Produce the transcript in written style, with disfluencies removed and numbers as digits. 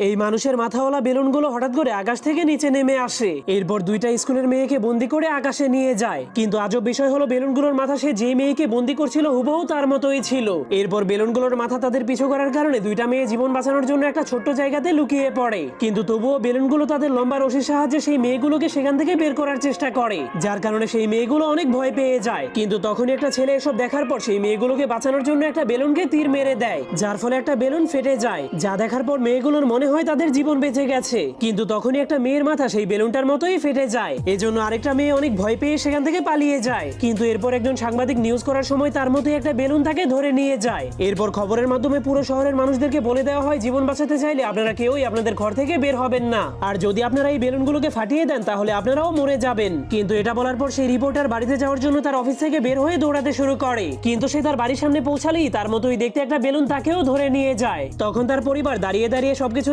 এই মানুষের মাথাওয়ালা বেলুনগুলো হঠাৎ করে আকাশ থেকে নিচে নেমে আসে। এরপর দুইটা স্কুলের মেয়েকে বন্দি করে আকাশে নিয়ে যায়। কিন্তু আজব বিষয় হলো বেলুনগুলোর মাথা সে যে মেয়েকে বন্দি করছিল হুবহু তার মতোই ছিল। এরপর বেলুনগুলোর মাথা তাদের পিছু করার কারণে দুইটা মেয়ে জীবন বাঁচানোর জন্য একটা ছোট্ট জায়গাতে লুকিয়ে পড়ে। কিন্তু তবুও বেলুনগুলো তাদের লম্বা রশির সাহায্যে সেই মেয়েগুলোকে সেখান থেকে বের করার চেষ্টা করে, যার কারণে সেই মেয়েগুলো অনেক ভয় পেয়ে যায়। কিন্তু তখনই একটা ছেলে এসব দেখার পর সেই মেয়েগুলোকে বাঁচানোর জন্য একটা বেলুনকে তীর মেরে দেয়, যার ফলে একটা বেলুন ফেটে যায়। যা দেখার পর মেয়েগুলোর মনে হয় তাদের জীবন বেঁচে গেছে। কিন্তু তখনই একটা মেয়ের মাথা সেই বেলুনটার মতোই ফেটে যায়। এজন্য আরেকটা মেয়ে অনেক ভয় পেয়ে সেখান থেকে পালিয়ে যায়। কিন্তু এরপর একজন সাংবাদিক নিউজ করার সময় তার মতোই একটা বেলুন তাকে ধরে নিয়ে যায়। এরপর খবরের মাধ্যমে পুরো শহরের মানুষদেরকে বলে দেওয়া হয় জীবন বাঁচাতে চাইলে আপনারা কেউই আপনাদের ঘর থেকে বের হবেন না, আর যদি আপনারা এই বেলুনগুলোকে ফাটিয়ে দেন তাহলে আপনারাও মরে যাবেন। কিন্তু এটা বলার পর সেই রিপোর্টার বাড়িতে যাওয়ার জন্য তার অফিস থেকে বের হয়ে দৌড়াতে শুরু করে। কিন্তু সে তার বাড়ির সামনে পৌঁছালেই তার মতোই দেখতে একটা বেলুন তাকেও ধরে নিয়ে যায়। তখন তার পরিবার দাঁড়িয়ে দাঁড়িয়ে সবকিছু